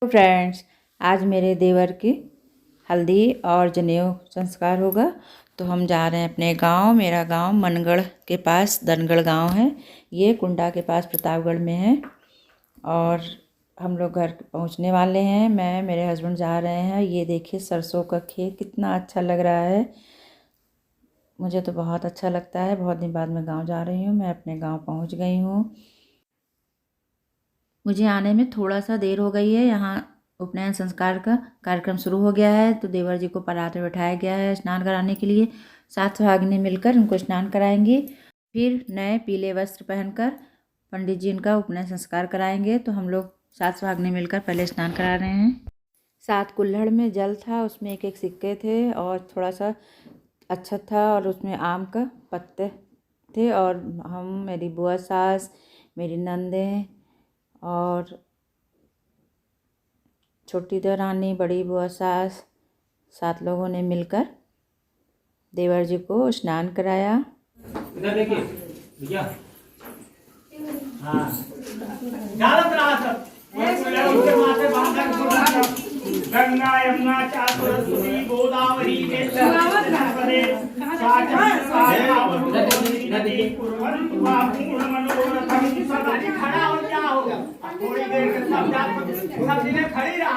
Friends, आज मेरे देवर की हल्दी और जनेऊ संस्कार होगा, तो हम जा रहे हैं अपने गांव। मेरा गांव मनगढ़ के पास दनगढ़ गांव है। ये कुंडा के पास प्रतापगढ़ में है और हम लोग घर पहुंचने वाले हैं। मैं मेरे हस्बैंड जा रहे हैं। ये देखिए सरसों का खेत कितना अच्छा लग रहा है। मुझे तो बहुत अच्छा लगता है। बहुत दिन बाद मैं गाँव जा रही हूँ। मैं अपने गाँव पहुँच गई हूँ। मुझे आने में थोड़ा सा देर हो गई है। यहाँ उपनयन संस्कार का कार्यक्रम शुरू हो गया है, तो देवर जी को परात में बैठाया गया है स्नान कराने के लिए। 7 सुहागिनें मिलकर उनको स्नान कराएंगी। फिर नए पीले वस्त्र पहनकर पंडित जी इनका उपनयन संस्कार कराएंगे। तो हम लोग 7 सुहागिनें मिलकर पहले स्नान करा रहे हैं। 7 कुल्हड़ में जल था, उसमें एक एक सिक्के थे और थोड़ा सा अच्छा था और उसमें आम का पत्ते थे। और हम, मेरी बुआ सास, मेरी नंदें और छोटी देवरानी, बड़ी बुआ सास, 7 लोगों ने मिलकर देवर जी को स्नान कराया। इधर देखिए भैया। हाँ गंगा यमुना सरस्वती गोदावरी खड़ा हो जाओ। थोड़ी देर के सब जिन्हें खड़ी रहा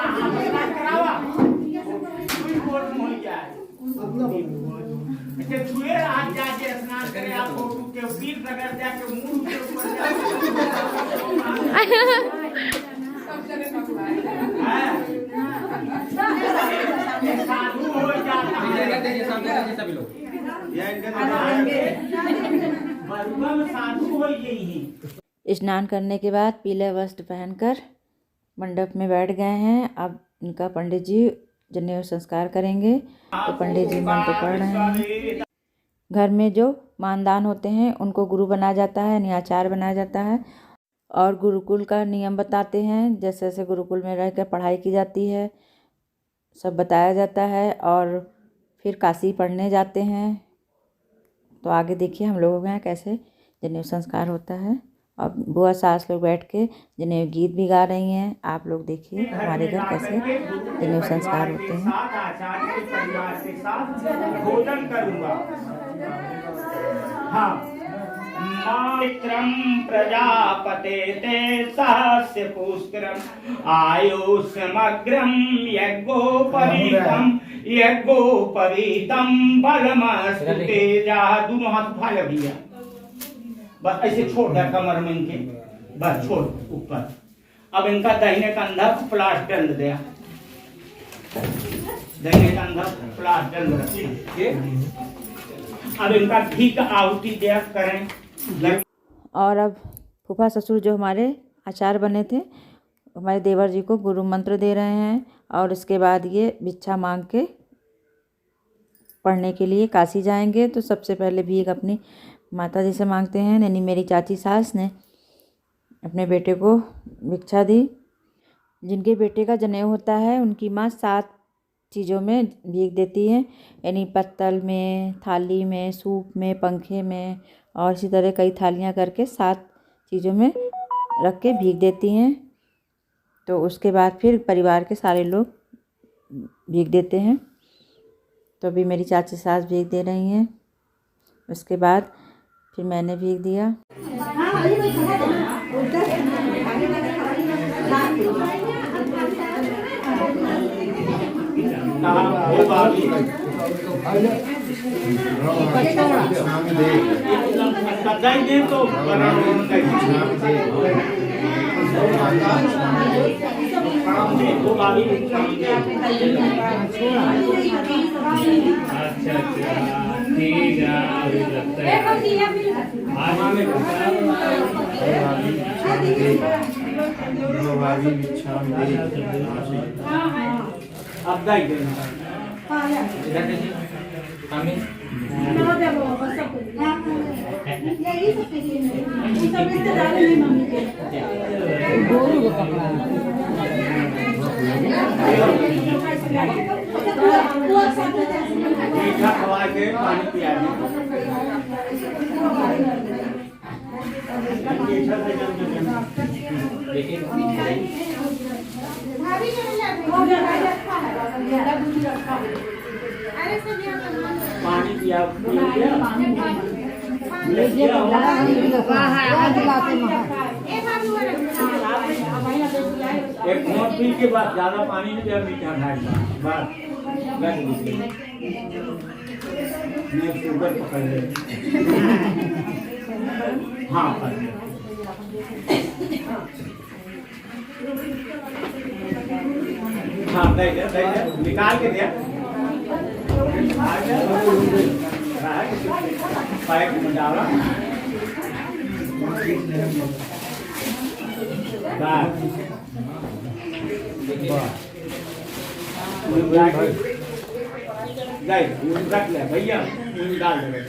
छुए आज जाके स्नान करे। आपको के पीर रगड़ जाके मुंह के ऊपर साधु हो जाता है। सभी लोग साधु हो यही। स्नान करने के बाद पीले वस्त्र पहनकर मंडप में बैठ गए हैं। अब इनका पंडित जी जनेऊ संस्कार करेंगे। तो पंडित जी मंत्र पढ़ रहे हैं। घर में जो मानदान होते हैं उनको गुरु बनाया जाता है, नियाचार्य बनाया जाता है और गुरुकुल का नियम बताते हैं। जैसे जैसे गुरुकुल में रहकर पढ़ाई की जाती है सब बताया जाता है। और फिर काशी पढ़ने जाते हैं। तो आगे देखिए हम लोगों के यहाँ कैसे जनेऊ संस्कार होता है। और बुआ सास लोग बैठ के जनेऊ गीत भी गा रही हैं। आप लोग देखिए हमारे घर कैसे जनेऊ संस्कार होते हैं। भोजन करूंगा। हाँ, मित्रम प्रजापते ते सहस्य पुष्करम आयुष्मग्रम यज्ञोपवीतम बलमस्तु तेजा। दोनों हाथ उठा ले भैया, बस ऐसे छोड़ दे कमर में इनके, बस छोड़ ऊपर। अब इनका दाहिने कंधा प्लास्टर दे, दाहिने कंधा प्लास्टर रखे। अब इनका घी का आहुति दिया करें। और अब फूफा ससुर जो हमारे आचार्य बने थे, हमारे देवर जी को गुरु मंत्र दे रहे हैं। और इसके बाद ये भिक्षा मांग के पढ़ने के लिए काशी जाएंगे। तो सबसे पहले भीख अपनी माता जी से मांगते हैं। यानी मेरी चाची सास ने अपने बेटे को भिक्षा दी। जिनके बेटे का जनेऊ होता है उनकी माँ 7 चीज़ों में भीख देती है। यानी पत्तल में, थाली में, सूप में, पंखे में और इसी तरह कई थालियाँ करके 7 चीज़ों में रख के भीख देती हैं। तो उसके बाद फिर परिवार के सारे लोग भीख देते हैं। तो अभी मेरी चाची सास भीख दे रही हैं। उसके बाद फिर मैंने भीख दिया। अब दाई देना। मीठा खवा के पानी पिया देखिए पानी पिया एक घोंट पी के बाद ज्यादा पानी नहीं पिया, मीठा खाएगा बस रख दीजिए। मैं शुगर पकड़ ले। हाँ हाँ दे निकाल के दिया पैक में डाला रख ले भैया डाल दे।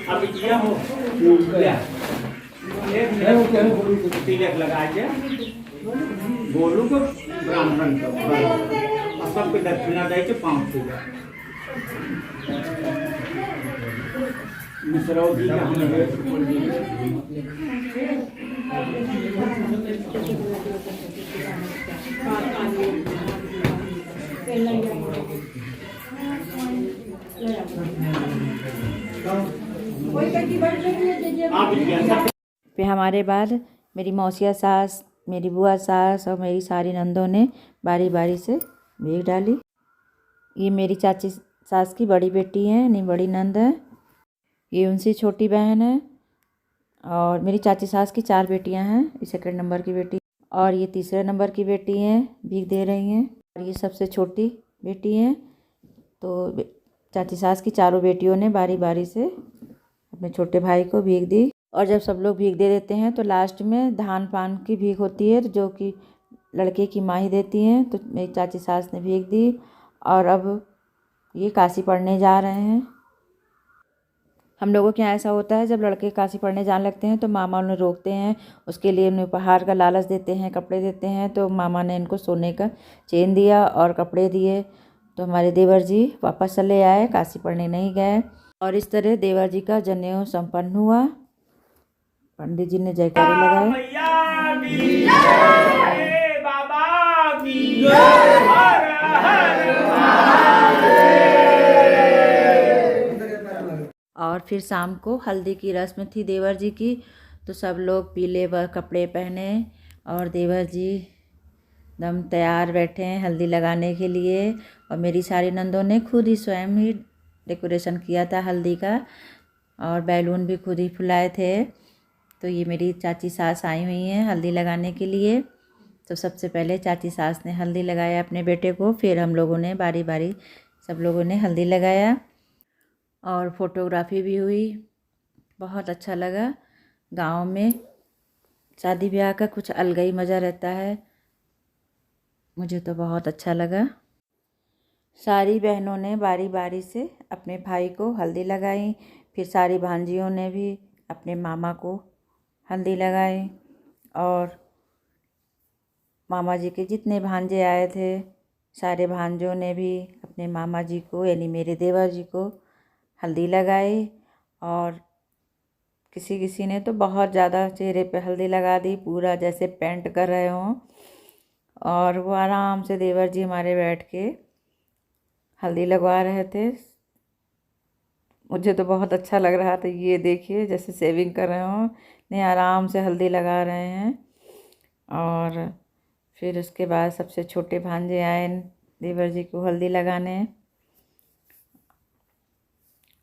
अब किया हो तिलक लगा के गोलू को ब्राह्मण को सबके दक्षिणा दे के 5 मिश्रौजी फिर हमारे बाद मेरी मौसिया सास, मेरी बुआ सास और मेरी सारी नंदों ने बारी बारी से भीख डाली। ये मेरी चाची सास की बड़ी बेटी है, नहीं बड़ी नंद है। ये उनसे छोटी बहन है। और मेरी चाची सास की 4 बेटियां हैं, ये 2nd नंबर की बेटी और ये 3रे नंबर की बेटी हैं, भीख दे रही हैं। और ये सबसे छोटी बेटी हैं। तो चाची सास की चारों बेटियों ने बारी बारी से अपने छोटे भाई को भीख दी। और जब सब लोग भीख दे देते हैं तो लास्ट में धान पान की भीख होती है, जो कि लड़के की माँ ही देती हैं। तो मेरी चाची सास ने भीख दी और अब ये काशी पढ़ने जा रहे हैं। हम लोगों के यहाँ ऐसा होता है, जब लड़के काशी पढ़ने जाने लगते हैं तो मामा उन्हें रोकते हैं, उसके लिए उन्हें उपहार का लालच देते हैं, कपड़े देते हैं। तो मामा ने इनको सोने का चेन दिया और कपड़े दिए। तो हमारे देवर जी वापस चले आए, काशी पढ़ने नहीं गए। और इस तरह देवर जी का जनेऊ संपन्न हुआ। पंडित जी ने जयकारे लगाए। और फिर शाम को हल्दी की रस्म थी देवर जी की। तो सब लोग पीले कपड़े पहने और देवर जी एकदम तैयार बैठे हैं हल्दी लगाने के लिए। और मेरी सारी नंदों ने खुद ही स्वयं ही डेकोरेशन किया था हल्दी का, और बैलून भी खुद ही फुलाए थे। तो ये मेरी चाची सास आई हुई हैं हल्दी लगाने के लिए। तो सबसे पहले चाची सास ने हल्दी लगाया अपने बेटे को, फिर हम लोगों ने बारी बारी सब लोगों ने हल्दी लगाया और फ़ोटोग्राफी भी हुई। बहुत अच्छा लगा। गांव में शादी ब्याह का कुछ अलग ही मज़ा रहता है, मुझे तो बहुत अच्छा लगा। सारी बहनों ने बारी बारी से अपने भाई को हल्दी लगाई, फिर सारी भांजियों ने भी अपने मामा को हल्दी लगाई। और मामा जी के जितने भांजे आए थे, सारे भांजों ने भी अपने मामा जी को यानी मेरे देवर जी को हल्दी लगाई। और किसी किसी ने तो बहुत ज़्यादा चेहरे पे हल्दी लगा दी, पूरा जैसे पेंट कर रहे हों। और वो आराम से देवर जी हमारे बैठ के हल्दी लगवा रहे थे। मुझे तो बहुत अच्छा लग रहा था, ये देखिए जैसे सेविंग कर रहे हों, नहीं आराम से हल्दी लगा रहे हैं। और फिर उसके बाद सबसे छोटे भांजे आए देवर जी को हल्दी लगाने।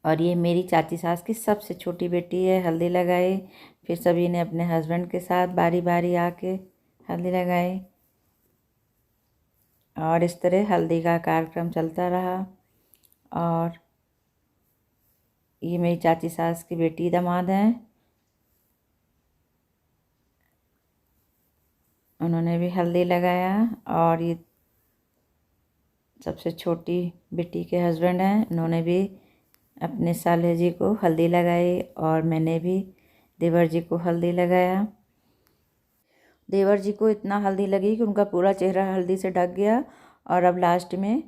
और ये मेरी चाची सास की सबसे छोटी बेटी है, हल्दी लगाई। फिर सभी ने अपने हस्बैंड के साथ बारी बारी आके हल्दी लगाई। और इस तरह हल्दी का कार्यक्रम चलता रहा। और ये मेरी चाची सास की बेटी दामाद हैं, उन्होंने भी हल्दी लगाया। और ये सबसे छोटी बेटी के हस्बैंड हैं, उन्होंने भी अपने साले जी को हल्दी लगाई। और मैंने भी देवर जी को हल्दी लगाया। देवर जी को इतना हल्दी लगी कि उनका पूरा चेहरा हल्दी से ढक गया। और अब लास्ट में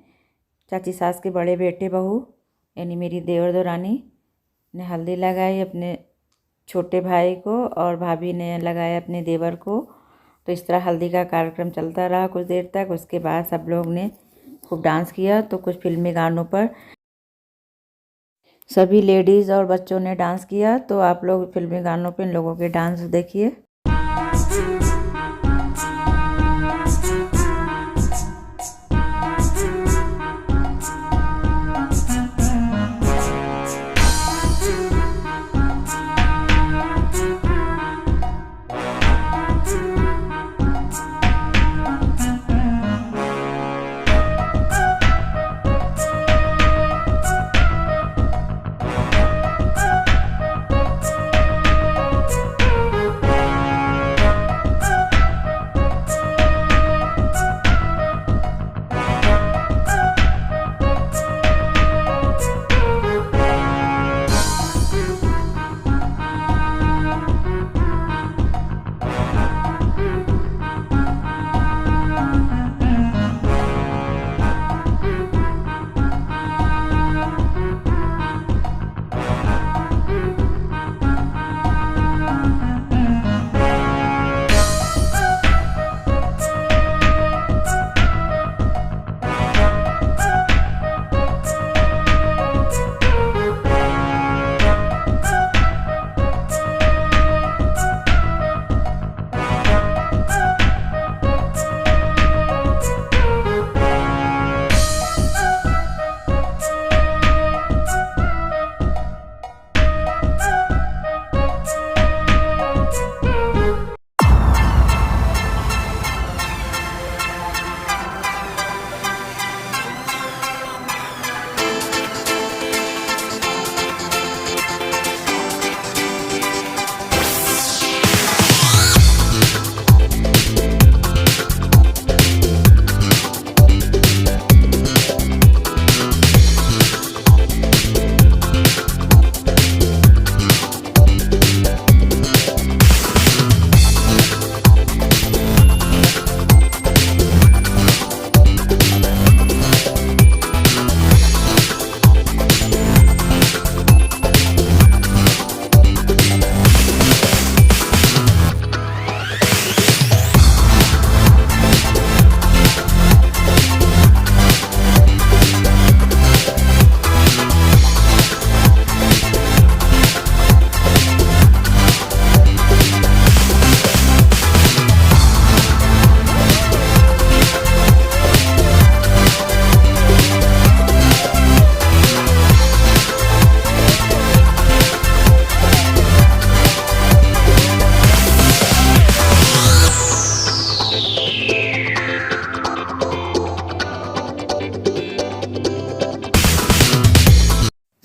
चाची सास के बड़े बेटे बहू यानी मेरी देवर देवरानी ने हल्दी लगाई अपने छोटे भाई को, और भाभी ने लगाया अपने देवर को। तो इस तरह हल्दी का कार्यक्रम चलता रहा कुछ देर तक। उसके बाद सब लोग ने खूब डांस किया। तो कुछ फिल्मी गानों पर सभी लेडीज़ और बच्चों ने डांस किया। तो आप लोग फिल्मी गानों पे इन लोगों के डांस देखिए।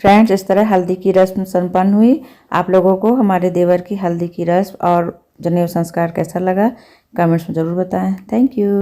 फ्रेंड्स, इस तरह हल्दी की रस्म संपन्न हुई। आप लोगों को हमारे देवर की हल्दी की रस्म और जनेऊ संस्कार कैसा लगा कमेंट्स में ज़रूर बताएं। Thank you.